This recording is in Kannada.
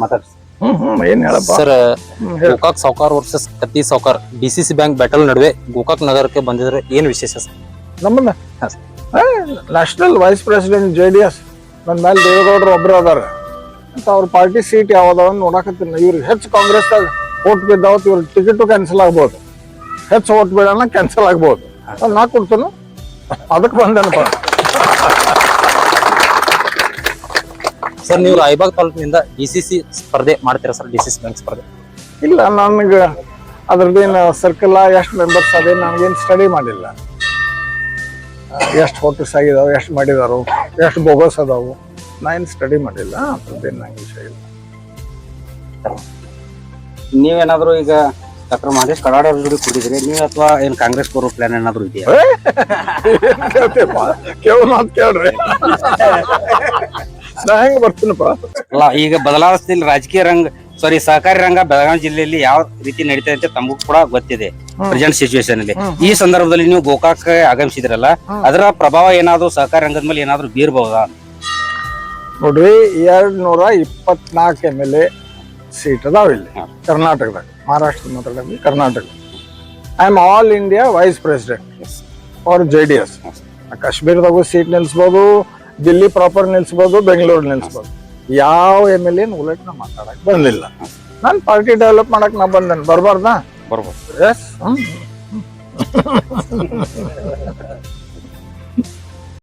ಮಾತಾಡ್ಸಿ. ಏನ್ ಹೇಳಪ್ಪ ಸರ್, ಗೋಕಾಕ್ ಸಾವ್ಕಾರ್ ವರ್ಸಸ್ ಕತ್ತಿ ಸಾವ್ಕಾರ್ DCC ಬ್ಯಾಂಕ್ ಬ್ಯಾಟಲ್ ನಡುವೆ ಗೋಕಾಕ್ ನಗರಕ್ಕೆ ಬಂದಿದ್ರೆ ಏನ್ ವಿಶೇಷ ಸರ್? ನಮ್ಮನ್ನ ನ್ಯಾಷನಲ್ ವೈಸ್ ಪ್ರೆಸಿಡೆಂಟ್ JDS ನನ್ನ ಮೇಲೆ ದೇವೇಗೌಡರು ಒಬ್ರು ಅದಾರ ಅಂತ ಅವ್ರ ಪಾರ್ಟಿ ಸೀಟ್ ಯಾವ್ದಾವ ನೋಡಕತ್ತೀನಿ. ಇವ್ರಿಗೆ ಹೆಚ್ಚು ಕಾಂಗ್ರೆಸ್ದಾಗ ಓಟ್ ಬಿದ್ದಾವತ್ ಇವ್ರ ಟಿಕೆಟು ಕ್ಯಾನ್ಸಲ್ ಆಗ್ಬೋದು, ಹೆಚ್ಚು ಓಟ್ ಬಿಡೋಣ ಕ್ಯಾನ್ಸಲ್ ಆಗ್ಬೋದು. ನಾ ಕೊಡ್ತೇನೆ, ಅದಕ್ಕೆ ಬಂದೇನಪ್ಪ. ಸರ್, ನೀವು ರಾಯಬಾಗ್ ತಾಲೂಕಿನಿಂದ DCC ಸ್ಪರ್ಧೆ ಮಾಡ್ತೀರಾ ಸರ್? DCC ಬ್ಯಾಂಕ್ ಸ್ಪರ್ಧೆ ಇಲ್ಲ, ನನಗೆ ಅದ್ರದ್ದೇನು ಸರ್ಕಲ್ ಎಷ್ಟು ಮೆಂಬರ್ಸ್ ಅದೇ ನನಗೇನು ಸ್ಟಡಿ ಮಾಡಿಲ್ಲ. ಎಷ್ಟು ವೋಟರ್ಸ್ ಆಗಿದಾವೆ, ಎಷ್ಟು ಮಾಡಿದಾರು, ಎಷ್ಟು ಬೋಗಸ್ ಅದಾವು, ನಾ ಏನು ಸ್ಟಡಿ ಮಾಡಿಲ್ಲ. ಅದ್ರದ್ದೇನು ನಂಗೆ ವಿಷಯ ಇಲ್ಲ. ನೀವೇನಾದ್ರು ಈಗ ಡಾಕ್ಟರ್ ಮಹೇಶ್ ಕಡಾಡಿ ಅವ್ರ ಜೊತೆ ಕೂಡಿದ್ರಿ ನೀವು, ಅಥವಾ ಏನ್ ಕಾಂಗ್ರೆಸ್ ಬರೋ ಪ್ಲಾನ್ ಏನಾದ್ರು ಇದೆಯಾ? ಕೇಳ್ರಿ ನಾ ಹೆಂಗ ಬರ್ತೀನಪ್ಪ. ಅಲ್ಲ, ಈಗ ಬದಲಾವಣೆಯಲ್ಲಿ ರಾಜಕೀಯ ರಂಗ ಸಹಕಾರಿ ರಂಗ ಬೆಳಗಾವಿ ಜಿಲ್ಲೆಯಲ್ಲಿ ಯಾವ ರೀತಿ ನಡೀತಾ ಅಂತ ತಮಗೂ ಕೂಡ ಗೊತ್ತಿದೆ ಪ್ರೆಸೆಂಟ್ ಸಿಚುವೇಶನ್ ಅಲ್ಲಿ. ಈ ಸಂದರ್ಭದಲ್ಲಿ ನೀವು ಗೋಕಾಕ್ ಆಗಮಿಸಿದ್ರಲ್ಲ, ಅದರ ಪ್ರಭಾವ ಏನಾದ್ರು ಸಹಕಾರಿ ರಂಗದ ಮೇಲೆ ಏನಾದ್ರು ಬೀರ್ಬಹುದಾ? ನೋಡ್ರಿ, 224 MLA ಸೀಟ್ ಅದಾವ ಇಲ್ಲಿ ಕರ್ನಾಟಕದಾಗ. ಮಹಾರಾಷ್ಟ್ರ ಮಾತಾಡಲಿ, Karnataka. I am all India vice president for JDS. ಕಾಶ್ಮೀರದಾಗೂ ಸೀಟ್ ನಿಲ್ಸ್ಬೋದು, ದಿಲ್ಲಿ ಪ್ರಾಪರ್ ನಿಲ್ಸ್ಬೋದು, ಬೆಂಗಳೂರು ನಿಲ್ಸ್ಬೋದು. ಯಾವ MLA ಉಲಟ್ ನಾ ಮಾತಾಡಕ್ ಬಂದಿಲ್ಲ. ನಾನು ಪಾರ್ಟಿ ಡೆವಲಪ್ ಮಾಡಕ್ ನಾ ಬಂದೇನೆ, ಬರ್ಬಾರ್ದಾ? ಬರ್ಬೋದು. ಎಸ್.